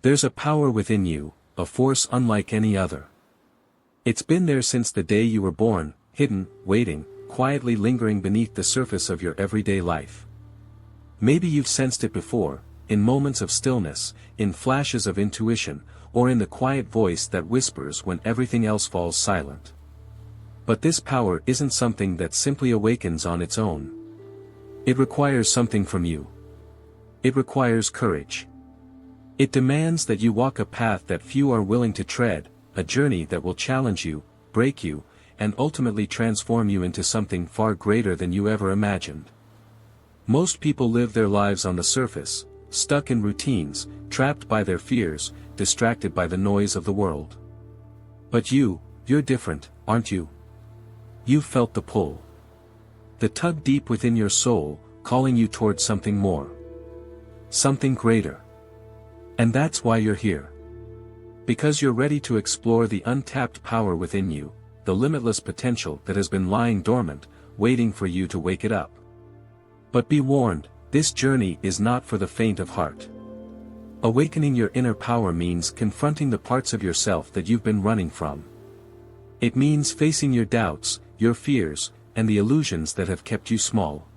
There's a power within you, a force unlike any other. It's been there since the day you were born, hidden, waiting, quietly lingering beneath the surface of your everyday life. Maybe you've sensed it before, in moments of stillness, in flashes of intuition, or in the quiet voice that whispers when everything else falls silent. But this power isn't something that simply awakens on its own. It requires something from you. It requires courage. It demands that you walk a path that few are willing to tread, a journey that will challenge you, break you, and ultimately transform you into something far greater than you ever imagined. Most people live their lives on the surface, stuck in routines, trapped by their fears, distracted by the noise of the world. But you're different, aren't you? You've felt the pull. The tug deep within your soul, calling you towards something more. Something greater. And that's why you're here. Because you're ready to explore the untapped power within you, the limitless potential that has been lying dormant, waiting for you to wake it up. But be warned, this journey is not for the faint of heart. Awakening your inner power means confronting the parts of yourself that you've been running from. It means facing your doubts, your fears, and the illusions that have kept you small.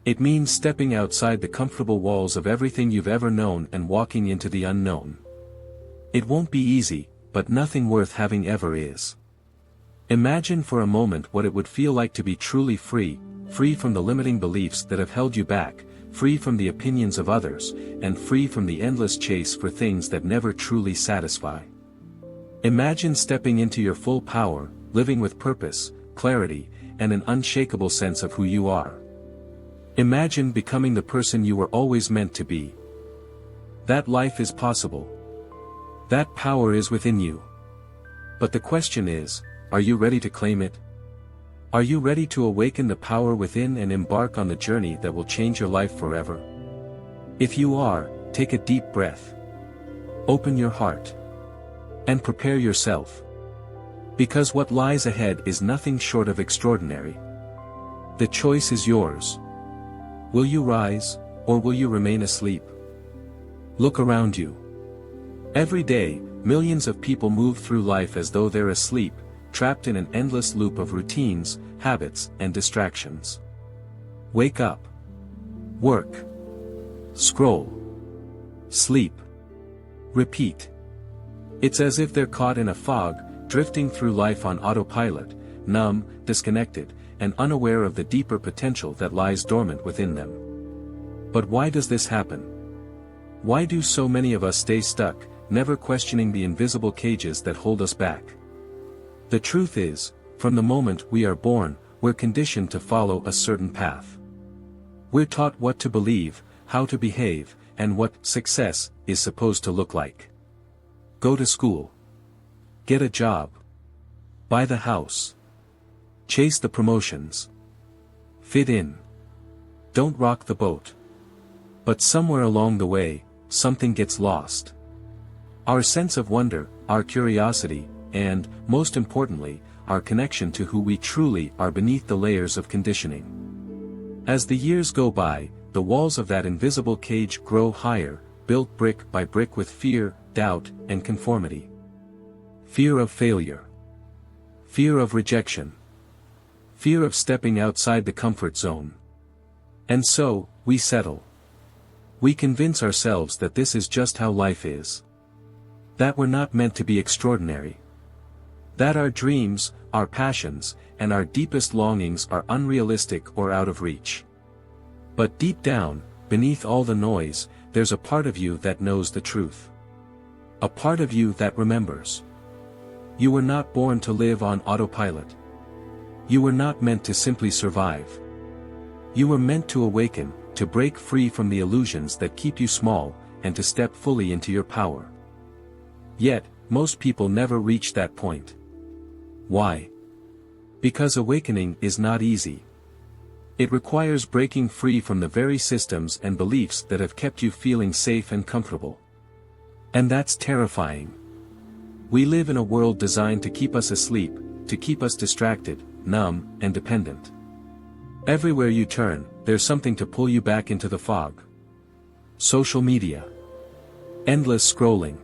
It means stepping outside the comfortable walls of everything you've ever known and walking into the unknown. It won't be easy, but nothing worth having ever is. Imagine for a moment what it would feel like to be truly free, free from the limiting beliefs that have held you back, free from the opinions of others, and free from the endless chase for things that never truly satisfy. Imagine stepping into your full power, living with purpose, clarity, and an unshakable sense of who you are. Imagine becoming the person you were always meant to be. That life is possible. That power is within you. But the question is, are you ready to claim it? Are you ready to awaken the power within and embark on the journey that will change your life forever? If you are, take a deep breath. Open your heart. And prepare yourself. Because what lies ahead is nothing short of extraordinary. The choice is yours. Will you rise, or will you remain asleep? Look around you. Every day, millions of people move through life as though they're asleep, trapped in an endless loop of routines, habits, and distractions. Wake up. Work. Scroll. Sleep. Repeat. It's as if they're caught in a fog, drifting through life on autopilot, numb, disconnected, and unaware of the deeper potential that lies dormant within them. But why does this happen? Why do so many of us stay stuck, never questioning the invisible cages that hold us back? The truth is, from the moment we are born, we're conditioned to follow a certain path. We're taught what to believe, how to behave, and what success is supposed to look like. Go to school. Get a job. Buy the house. Chase the promotions. Fit in. Don't rock the boat. But somewhere along the way, something gets lost. Our sense of wonder, our curiosity, and, most importantly, our connection to who we truly are beneath the layers of conditioning. As the years go by, the walls of that invisible cage grow higher, built brick by brick with fear, doubt, and conformity. Fear of failure. Fear of rejection. Fear of stepping outside the comfort zone. And so, we settle. We convince ourselves that this is just how life is. That we're not meant to be extraordinary. That our dreams, our passions, and our deepest longings are unrealistic or out of reach. But deep down, beneath all the noise, there's a part of you that knows the truth. A part of you that remembers. You were not born to live on autopilot. You were not meant to simply survive. You were meant to awaken, to break free from the illusions that keep you small, and to step fully into your power. Yet, most people never reach that point. Why? Because awakening is not easy. It requires breaking free from the very systems and beliefs that have kept you feeling safe and comfortable. And that's terrifying. We live in a world designed to keep us asleep, to keep us distracted, numb, and dependent. Everywhere you turn, there's something to pull you back into the fog. Social media. Endless scrolling.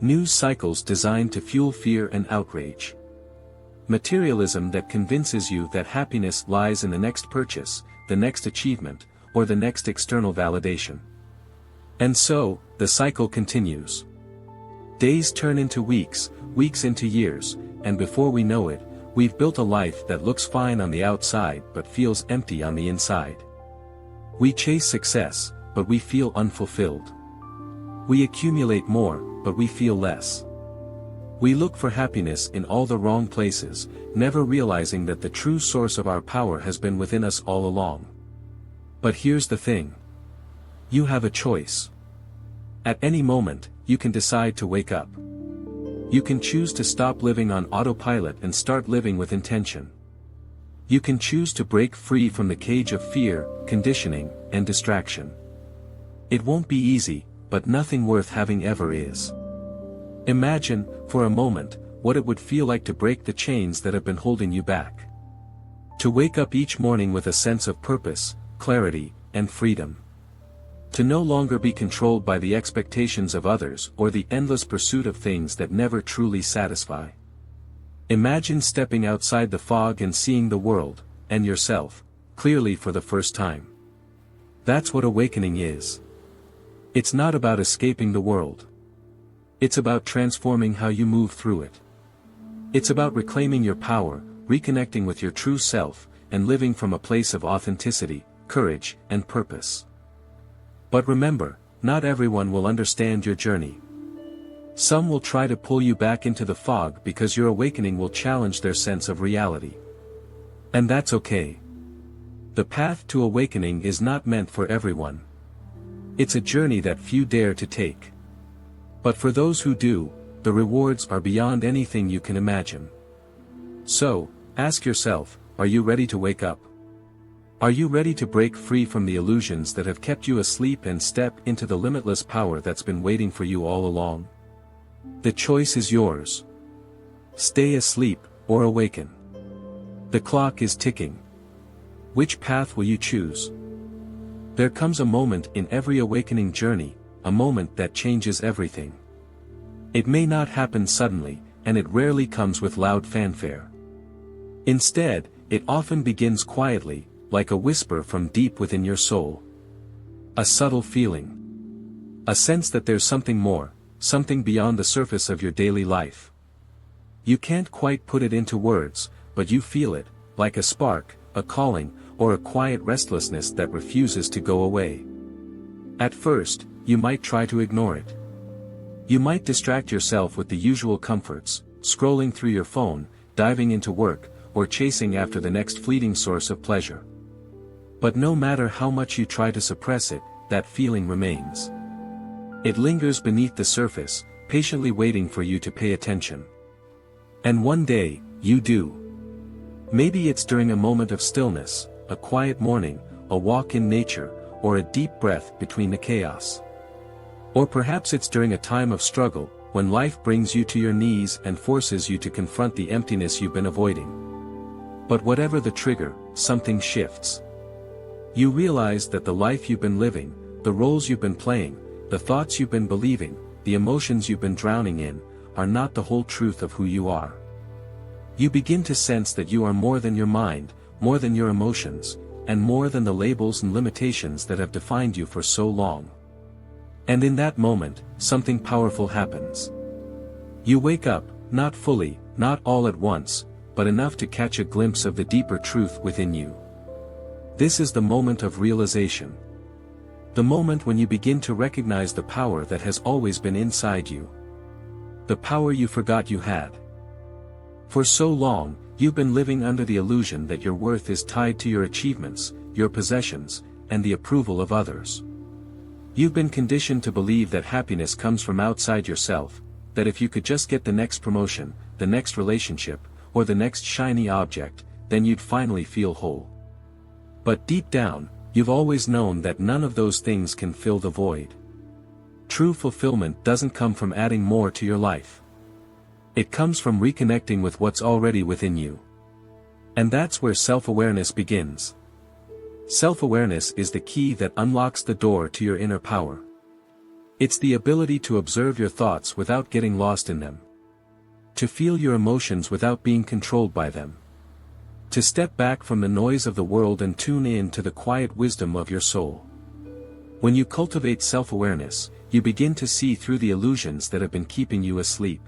News cycles designed to fuel fear and outrage. Materialism that convinces you that happiness lies in the next purchase, the next achievement, or the next external validation. And so, the cycle continues. Days turn into weeks, weeks into years, and before we know it, we've built a life that looks fine on the outside but feels empty on the inside. We chase success, but we feel unfulfilled. We accumulate more, but we feel less. We look for happiness in all the wrong places, never realizing that the true source of our power has been within us all along. But here's the thing. You have a choice. At any moment, you can decide to wake up. You can choose to stop living on autopilot and start living with intention. You can choose to break free from the cage of fear, conditioning, and distraction. It won't be easy, but nothing worth having ever is. Imagine, for a moment, what it would feel like to break the chains that have been holding you back. To wake up each morning with a sense of purpose, clarity, and freedom. To no longer be controlled by the expectations of others or the endless pursuit of things that never truly satisfy. Imagine stepping outside the fog and seeing the world, and yourself, clearly for the first time. That's what awakening is. It's not about escaping the world. It's about transforming how you move through it. It's about reclaiming your power, reconnecting with your true self, and living from a place of authenticity, courage, and purpose. But remember, not everyone will understand your journey. Some will try to pull you back into the fog because your awakening will challenge their sense of reality. And that's okay. The path to awakening is not meant for everyone. It's a journey that few dare to take. But for those who do, the rewards are beyond anything you can imagine. So, ask yourself, are you ready to wake up? Are you ready to break free from the illusions that have kept you asleep and step into the limitless power that's been waiting for you all along? The choice is yours. Stay asleep, or awaken. The clock is ticking. Which path will you choose? There comes a moment in every awakening journey, a moment that changes everything. It may not happen suddenly, and it rarely comes with loud fanfare. Instead, it often begins quietly, like a whisper from deep within your soul. A subtle feeling. A sense that there's something more, something beyond the surface of your daily life. You can't quite put it into words, but you feel it, like a spark, a calling, or a quiet restlessness that refuses to go away. At first, you might try to ignore it. You might distract yourself with the usual comforts, scrolling through your phone, diving into work, or chasing after the next fleeting source of pleasure. But no matter how much you try to suppress it, that feeling remains. It lingers beneath the surface, patiently waiting for you to pay attention. And one day, you do. Maybe it's during a moment of stillness, a quiet morning, a walk in nature, or a deep breath between the chaos. Or perhaps it's during a time of struggle, when life brings you to your knees and forces you to confront the emptiness you've been avoiding. But whatever the trigger, something shifts. You realize that the life you've been living, the roles you've been playing, the thoughts you've been believing, the emotions you've been drowning in, are not the whole truth of who you are. You begin to sense that you are more than your mind, more than your emotions, and more than the labels and limitations that have defined you for so long. And in that moment, something powerful happens. You wake up, not fully, not all at once, but enough to catch a glimpse of the deeper truth within you. This is the moment of realization. The moment when you begin to recognize the power that has always been inside you. The power you forgot you had. For so long, you've been living under the illusion that your worth is tied to your achievements, your possessions, and the approval of others. You've been conditioned to believe that happiness comes from outside yourself, that if you could just get the next promotion, the next relationship, or the next shiny object, then you'd finally feel whole. But deep down, you've always known that none of those things can fill the void. True fulfillment doesn't come from adding more to your life. It comes from reconnecting with what's already within you. And that's where self-awareness begins. Self-awareness is the key that unlocks the door to your inner power. It's the ability to observe your thoughts without getting lost in them. To feel your emotions without being controlled by them. To step back from the noise of the world and tune in to the quiet wisdom of your soul. When you cultivate self-awareness, you begin to see through the illusions that have been keeping you asleep.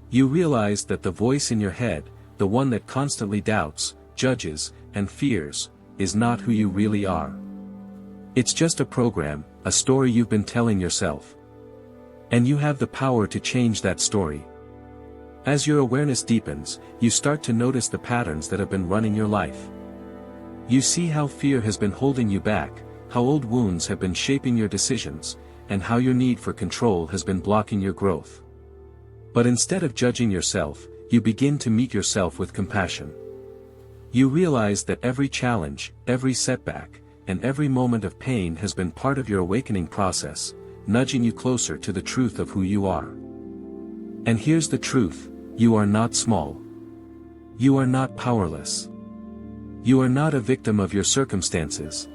You realize that the voice in your head, the one that constantly doubts, judges, and fears, is not who you really are. It's just a program, a story you've been telling yourself. And you have the power to change that story. As your awareness deepens, you start to notice the patterns that have been running your life. You see how fear has been holding you back, how old wounds have been shaping your decisions, and how your need for control has been blocking your growth. But instead of judging yourself, you begin to meet yourself with compassion. You realize that every challenge, every setback, and every moment of pain has been part of your awakening process, nudging you closer to the truth of who you are. And here's the truth: you are not small. You are not powerless. You are not a victim of your circumstances.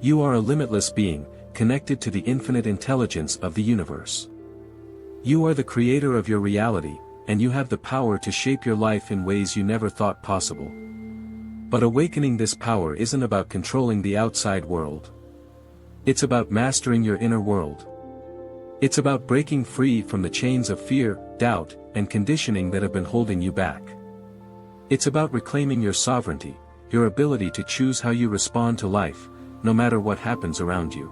You are a limitless being, connected to the infinite intelligence of the universe. You are the creator of your reality, and you have the power to shape your life in ways you never thought possible. But awakening this power isn't about controlling the outside world. It's about mastering your inner world. It's about breaking free from the chains of fear, doubt, and conditioning that have been holding you back. It's about reclaiming your sovereignty, your ability to choose how you respond to life, no matter what happens around you.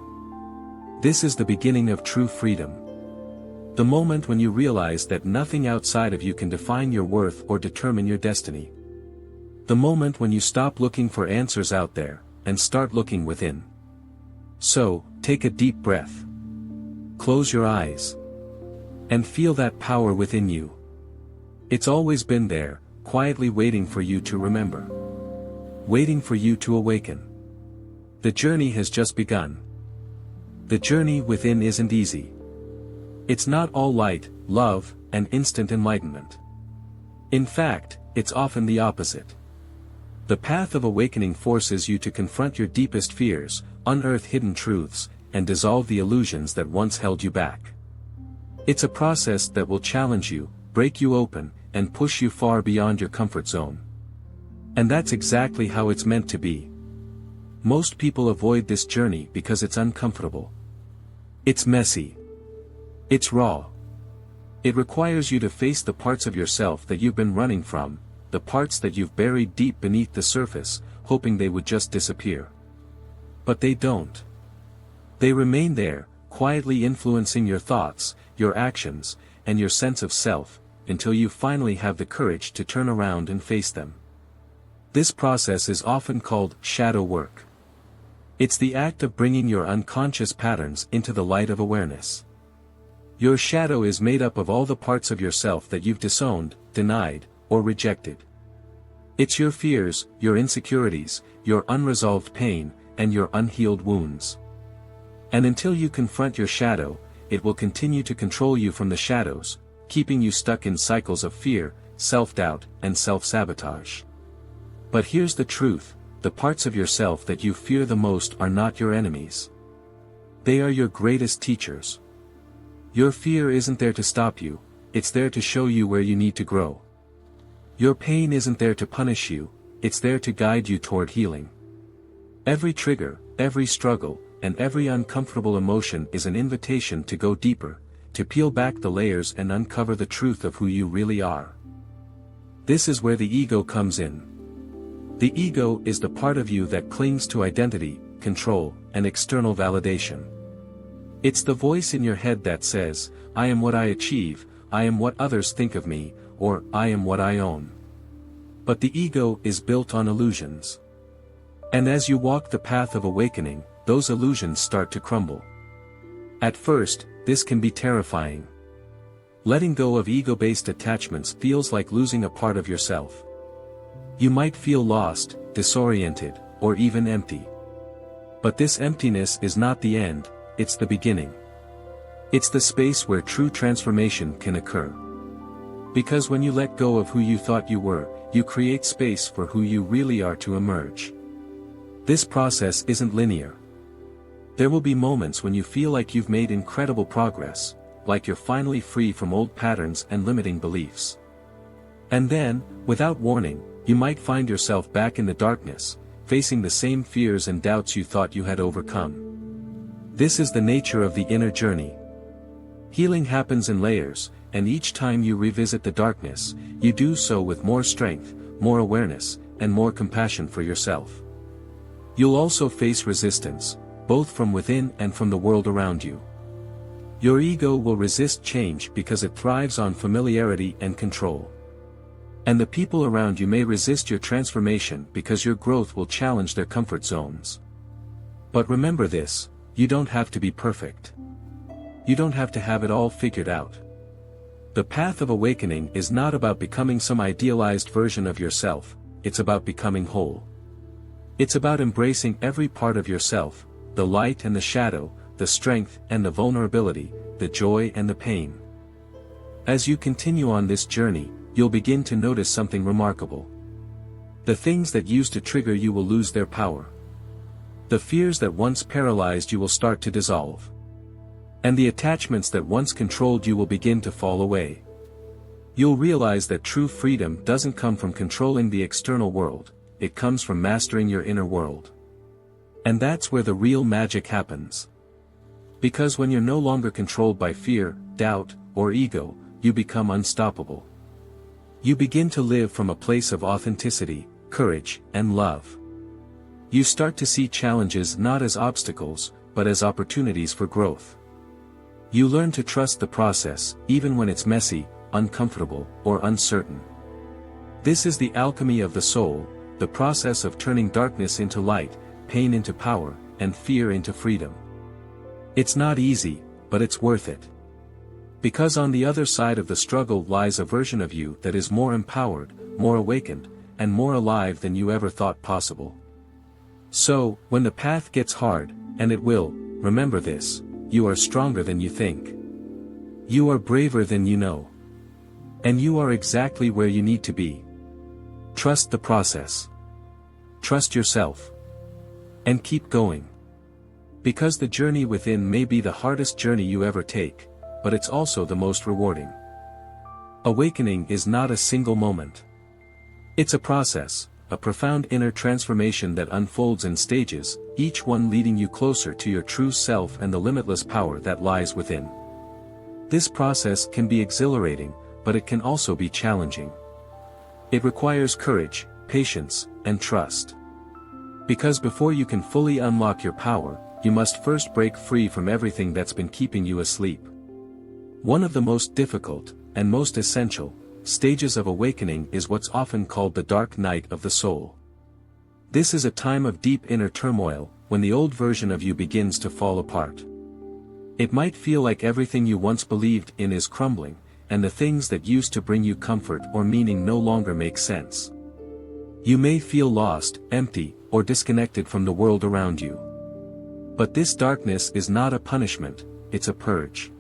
This is the beginning of true freedom. The moment when you realize that nothing outside of you can define your worth or determine your destiny. The moment when you stop looking for answers out there, and start looking within. So, take a deep breath. Close your eyes. And feel that power within you. It's always been there, quietly waiting for you to remember. Waiting for you to awaken. The journey has just begun. The journey within isn't easy. It's not all light, love, and instant enlightenment. In fact, it's often the opposite. The path of awakening forces you to confront your deepest fears, unearth hidden truths, and dissolve the illusions that once held you back. It's a process that will challenge you, break you open, and push you far beyond your comfort zone. And that's exactly how it's meant to be. Most people avoid this journey because it's uncomfortable. It's messy. It's raw. It requires you to face the parts of yourself that you've been running from, the parts that you've buried deep beneath the surface, hoping they would just disappear. But they don't. They remain there, quietly influencing your thoughts, your actions, and your sense of self, until you finally have the courage to turn around and face them. This process is often called shadow work. It's the act of bringing your unconscious patterns into the light of awareness. Your shadow is made up of all the parts of yourself that you've disowned, denied, or rejected. It's your fears, your insecurities, your unresolved pain, and your unhealed wounds. And until you confront your shadow, it will continue to control you from the shadows, keeping you stuck in cycles of fear, self-doubt, and self-sabotage. But here's the truth: the parts of yourself that you fear the most are not your enemies. They are your greatest teachers. Your fear isn't there to stop you, it's there to show you where you need to grow. Your pain isn't there to punish you, it's there to guide you toward healing. Every trigger, every struggle, and every uncomfortable emotion is an invitation to go deeper, to peel back the layers and uncover the truth of who you really are. This is where the ego comes in. The ego is the part of you that clings to identity, control, and external validation. It's the voice in your head that says, "I am what I achieve, I am what others think of me," or "I am what I own." But the ego is built on illusions. And as you walk the path of awakening, those illusions start to crumble. At first, this can be terrifying. Letting go of ego-based attachments feels like losing a part of yourself. You might feel lost, disoriented, or even empty. But this emptiness is not the end, it's the beginning. It's the space where true transformation can occur. Because when you let go of who you thought you were, you create space for who you really are to emerge. This process isn't linear. There will be moments when you feel like you've made incredible progress, like you're finally free from old patterns and limiting beliefs. And then, without warning, you might find yourself back in the darkness, facing the same fears and doubts you thought you had overcome. This is the nature of the inner journey. Healing happens in layers, and each time you revisit the darkness, you do so with more strength, more awareness, and more compassion for yourself. You'll also face resistance, both from within and from the world around you. Your ego will resist change because it thrives on familiarity and control. And the people around you may resist your transformation because your growth will challenge their comfort zones. But remember this, you don't have to be perfect. You don't have to have it all figured out. The path of awakening is not about becoming some idealized version of yourself, it's about becoming whole. It's about embracing every part of yourself, the light and the shadow, the strength and the vulnerability, the joy and the pain. As you continue on this journey, you'll begin to notice something remarkable. The things that used to trigger you will lose their power. The fears that once paralyzed you will start to dissolve. And the attachments that once controlled you will begin to fall away. You'll realize that true freedom doesn't come from controlling the external world, it comes from mastering your inner world. And that's where the real magic happens. Because when you're no longer controlled by fear, doubt, or ego, you become unstoppable. You begin to live from a place of authenticity, courage, and love. You start to see challenges not as obstacles, but as opportunities for growth. You learn to trust the process, even when it's messy, uncomfortable, or uncertain. This is the alchemy of the soul, the process of turning darkness into light, pain into power, and fear into freedom. It's not easy, but it's worth it. Because on the other side of the struggle lies a version of you that is more empowered, more awakened, and more alive than you ever thought possible. So, when the path gets hard, and it will, remember this, you are stronger than you think. You are braver than you know. And you are exactly where you need to be. Trust the process. Trust yourself. And keep going. Because the journey within may be the hardest journey you ever take, but it's also the most rewarding. Awakening is not a single moment. It's a process, a profound inner transformation that unfolds in stages, each one leading you closer to your true self and the limitless power that lies within. This process can be exhilarating, but it can also be challenging. It requires courage, patience, and trust. Because before you can fully unlock your power, you must first break free from everything that's been keeping you asleep. One of the most difficult, and most essential, stages of awakening is what's often called the dark night of the soul. This is a time of deep inner turmoil, when the old version of you begins to fall apart. It might feel like everything you once believed in is crumbling, and the things that used to bring you comfort or meaning no longer make sense. You may feel lost, empty, or disconnected from the world around you. But this darkness is not a punishment, it's a purge.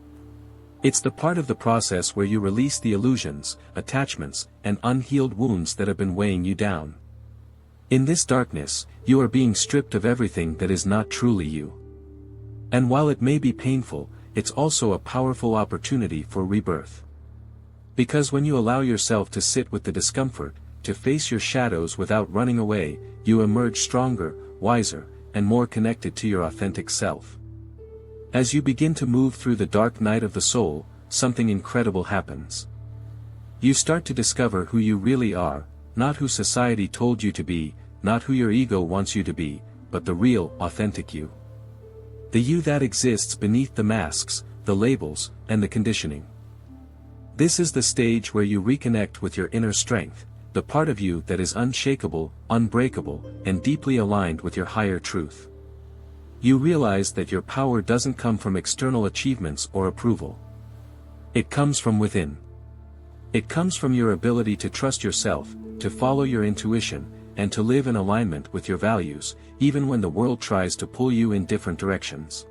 It's the part of the process where you release the illusions, attachments, and unhealed wounds that have been weighing you down. In this darkness, you are being stripped of everything that is not truly you. And while it may be painful, it's also a powerful opportunity for rebirth. Because when you allow yourself to sit with the discomfort, to face your shadows without running away, you emerge stronger, wiser, and more connected to your authentic self. As you begin to move through the dark night of the soul, something incredible happens. You start to discover who you really are, not who society told you to be, not who your ego wants you to be, but the real, authentic you. The you that exists beneath the masks, the labels, and the conditioning. This is the stage where you reconnect with your inner strength, the part of you that is unshakable, unbreakable, and deeply aligned with your higher truth. You realize that your power doesn't come from external achievements or approval. It comes from within. It comes from your ability to trust yourself, to follow your intuition, and to live in alignment with your values, even when the world tries to pull you in different directions.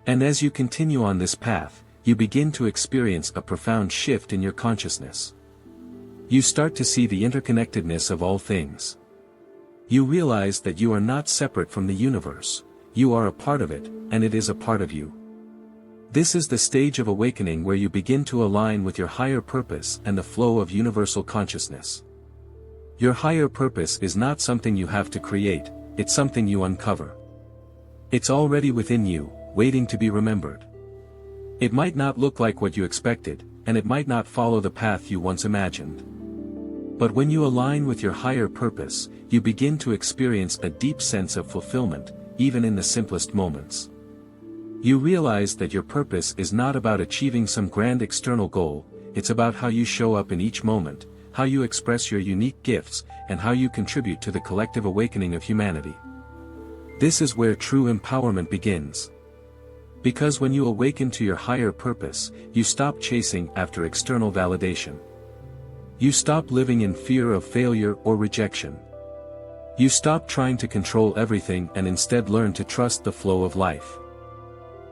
And as you continue on this path, you begin to experience a profound shift in your consciousness. You start to see the interconnectedness of all things. You realize that you are not separate from the universe. you are a part of it, and it is a part of you. This is the stage of awakening where you begin to align with your higher purpose and the flow of universal consciousness. Your higher purpose is not something you have to create, it's something you uncover. It's already within you, waiting to be remembered. It might not look like what you expected, and it might not follow the path you once imagined. But when you align with your higher purpose, you begin to experience a deep sense of fulfillment, even in the simplest moments. You realize that your purpose is not about achieving some grand external goal, it's about how you show up in each moment, how you express your unique gifts, and how you contribute to the collective awakening of humanity. This is where true empowerment begins. Because when you awaken to your higher purpose, you stop chasing after external validation. You stop living in fear of failure or rejection. You stop trying to control everything and instead learn to trust the flow of life.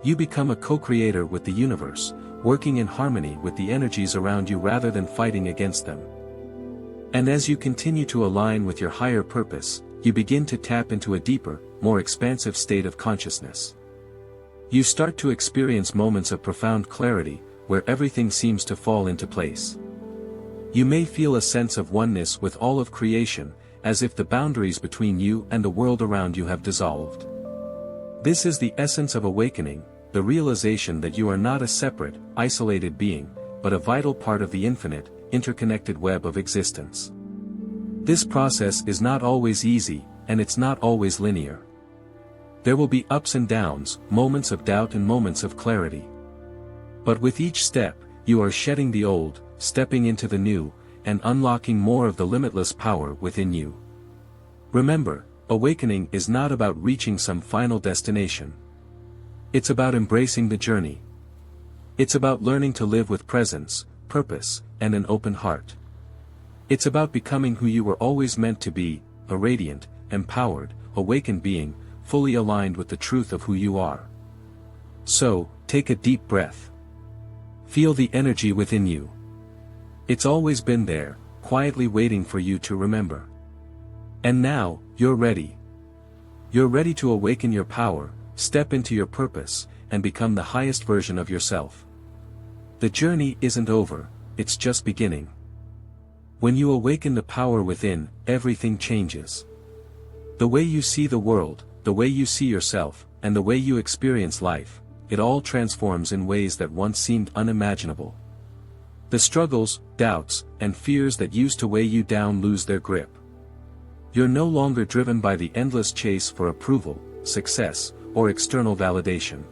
You become a co-creator with the universe, working in harmony with the energies around you rather than fighting against them. And as you continue to align with your higher purpose, you begin to tap into a deeper, more expansive state of consciousness. You start to experience moments of profound clarity, where everything seems to fall into place. You may feel a sense of oneness with all of creation, as if the boundaries between you and the world around you have dissolved. This is the essence of awakening, the realization that you are not a separate, isolated being, but a vital part of the infinite, interconnected web of existence. This process is not always easy, and it's not always linear. There will be ups and downs, moments of doubt and moments of clarity. But with each step, you are shedding the old, stepping into the new, and unlocking more of the limitless power within you. Remember, awakening is not about reaching some final destination. It's about embracing the journey. It's about learning to live with presence, purpose, and an open heart. It's about becoming who you were always meant to be, a radiant, empowered, awakened being, fully aligned with the truth of who you are. So, take a deep breath. Feel the energy within you. It's always been there, quietly waiting for you to remember. And now, you're ready. You're ready to awaken your power, step into your purpose, and become the highest version of yourself. The journey isn't over, it's just beginning. When you awaken the power within, everything changes. The way you see the world, the way you see yourself, and the way you experience life, it all transforms in ways that once seemed unimaginable. The struggles, doubts, and fears that used to weigh you down lose their grip. You're no longer driven by the endless chase for approval, success, or external validation.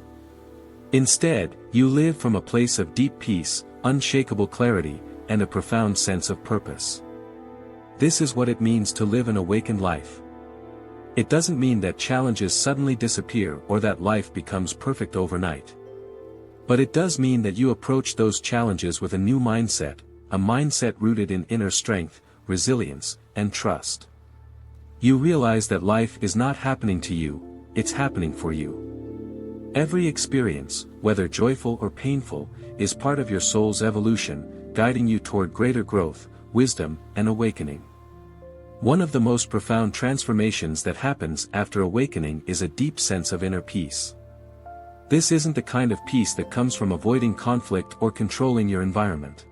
Instead, you live from a place of deep peace, unshakable clarity, and a profound sense of purpose. This is what it means to live an awakened life. It doesn't mean that challenges suddenly disappear or that life becomes perfect overnight. But it does mean that you approach those challenges with a new mindset, a mindset rooted in inner strength, resilience, and trust. You realize that life is not happening to you, it's happening for you. Every experience, whether joyful or painful, is part of your soul's evolution, guiding you toward greater growth, wisdom, and awakening. One of the most profound transformations that happens after awakening is a deep sense of inner peace. This isn't the kind of peace that comes from avoiding conflict or controlling your environment.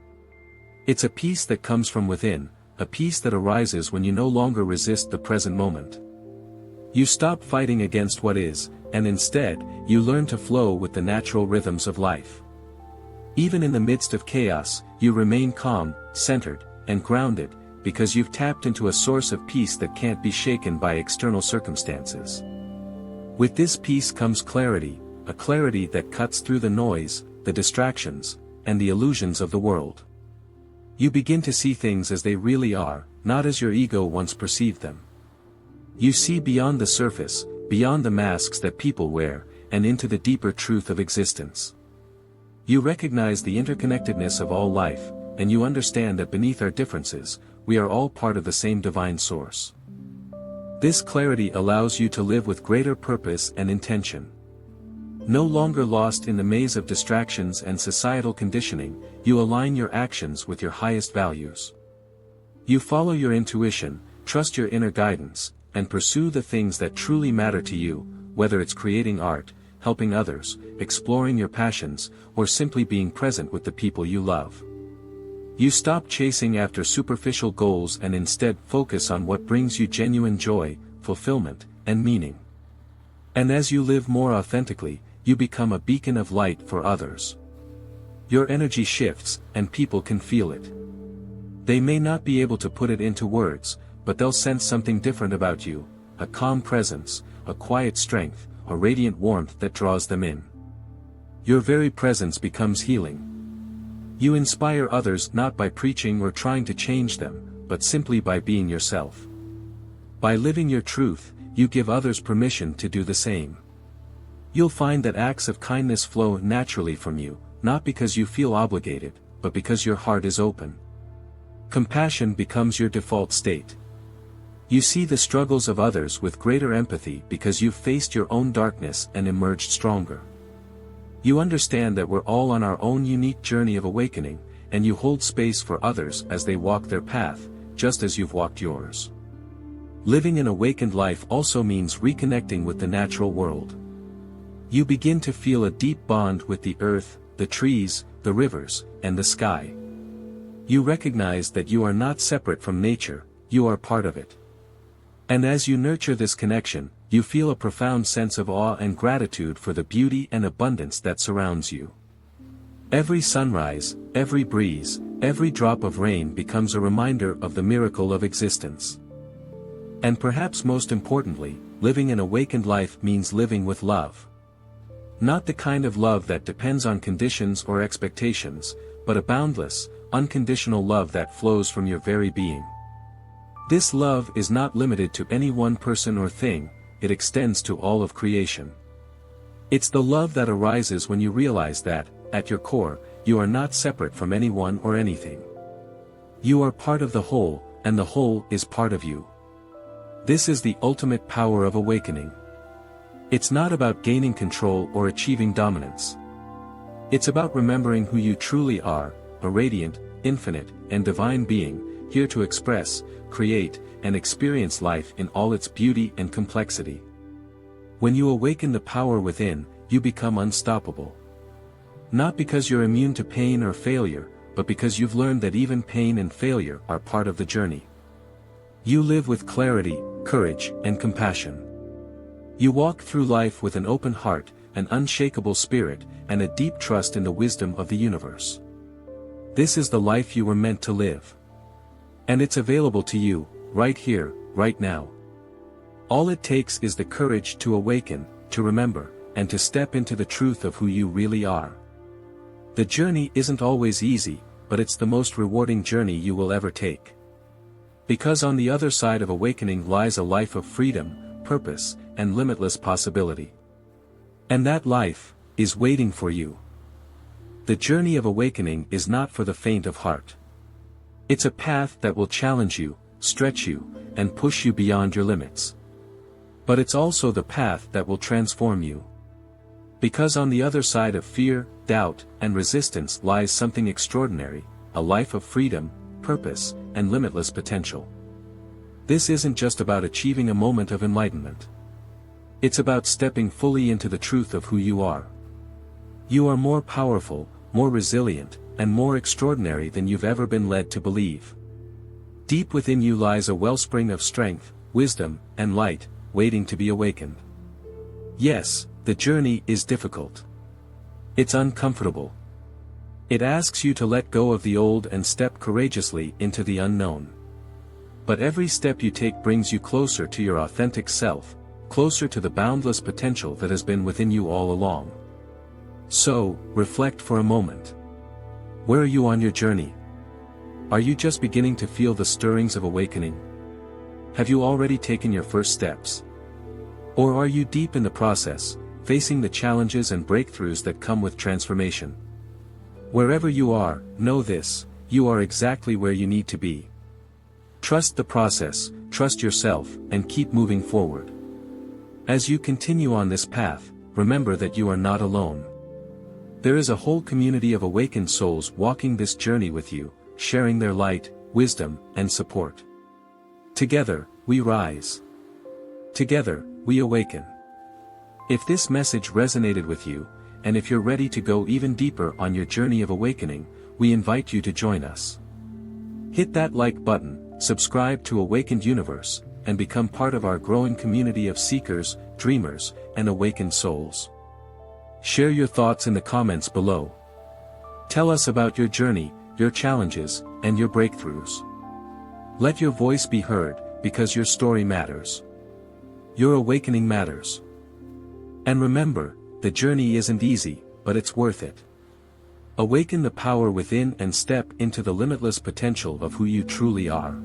It's a peace that comes from within, a peace that arises when you no longer resist the present moment. You stop fighting against what is, and instead, you learn to flow with the natural rhythms of life. Even in the midst of chaos, you remain calm, centered, and grounded, because you've tapped into a source of peace that can't be shaken by external circumstances. With this peace comes clarity, a clarity that cuts through the noise, the distractions, and the illusions of the world. You begin to see things as they really are, not as your ego once perceived them. You see beyond the surface, beyond the masks that people wear, and into the deeper truth of existence. You recognize the interconnectedness of all life, and you understand that beneath our differences, we are all part of the same divine source. This clarity allows you to live with greater purpose and intention. No longer lost in the maze of distractions and societal conditioning, you align your actions with your highest values. You follow your intuition, trust your inner guidance, and pursue the things that truly matter to you, whether it's creating art, helping others, exploring your passions, or simply being present with the people you love. You stop chasing after superficial goals and instead focus on what brings you genuine joy, fulfillment, and meaning. And as you live more authentically, you become a beacon of light for others. Your energy shifts, and people can feel it. They may not be able to put it into words, but they'll sense something different about you, a calm presence, a quiet strength, a radiant warmth that draws them in. Your very presence becomes healing. You inspire others not by preaching or trying to change them, but simply by being yourself. By living your truth, you give others permission to do the same. You'll find that acts of kindness flow naturally from you, not because you feel obligated, but because your heart is open. Compassion becomes your default state. You see the struggles of others with greater empathy because you've faced your own darkness and emerged stronger. You understand that we're all on our own unique journey of awakening, and you hold space for others as they walk their path, just as you've walked yours. Living an awakened life also means reconnecting with the natural world. You begin to feel a deep bond with the earth, the trees, the rivers, and the sky. You recognize that you are not separate from nature, you are part of it. And as you nurture this connection, you feel a profound sense of awe and gratitude for the beauty and abundance that surrounds you. Every sunrise, every breeze, every drop of rain becomes a reminder of the miracle of existence. And perhaps most importantly, living an awakened life means living with love. Not the kind of love that depends on conditions or expectations, but a boundless, unconditional love that flows from your very being. This love is not limited to any one person or thing, it extends to all of creation. It's the love that arises when you realize that, at your core, you are not separate from anyone or anything. You are part of the whole, and the whole is part of you. This is the ultimate power of awakening. It's not about gaining control or achieving dominance. It's about remembering who you truly are, a radiant, infinite, and divine being, here to express, create, and experience life in all its beauty and complexity. When you awaken the power within, you become unstoppable. Not because you're immune to pain or failure, but because you've learned that even pain and failure are part of the journey. You live with clarity, courage, and compassion. You walk through life with an open heart, an unshakable spirit, and a deep trust in the wisdom of the universe. This is the life you were meant to live. And it's available to you, right here, right now. All it takes is the courage to awaken, to remember, and to step into the truth of who you really are. The journey isn't always easy, but it's the most rewarding journey you will ever take. Because on the other side of awakening lies a life of freedom, purpose, and limitless possibility. And that life is waiting for you. The journey of awakening is not for the faint of heart. It's a path that will challenge you, stretch you, and push you beyond your limits. But it's also the path that will transform you. Because on the other side of fear, doubt, and resistance lies something extraordinary, a life of freedom, purpose, and limitless potential. This isn't just about achieving a moment of enlightenment. It's about stepping fully into the truth of who you are. You are more powerful, more resilient, and more extraordinary than you've ever been led to believe. Deep within you lies a wellspring of strength, wisdom, and light, waiting to be awakened. Yes, the journey is difficult. It's uncomfortable. It asks you to let go of the old and step courageously into the unknown. But every step you take brings you closer to your authentic self, closer to the boundless potential that has been within you all along. So, reflect for a moment. Where are you on your journey? Are you just beginning to feel the stirrings of awakening? Have you already taken your first steps? Or are you deep in the process, facing the challenges and breakthroughs that come with transformation? Wherever you are, know this, you are exactly where you need to be. Trust the process, trust yourself, and keep moving forward. As you continue on this path, remember that you are not alone. There is a whole community of awakened souls walking this journey with you, sharing their light, wisdom, and support. Together, we rise. Together, we awaken. If this message resonated with you, and if you're ready to go even deeper on your journey of awakening, we invite you to join us. Hit that like button, subscribe to Awakened Universe, and become part of our growing community of seekers, dreamers, and awakened souls. Share your thoughts in the comments below. Tell us about your journey, your challenges, and your breakthroughs. Let your voice be heard, because your story matters. Your awakening matters. And remember, the journey isn't easy, but it's worth it. Awaken the power within and step into the limitless potential of who you truly are.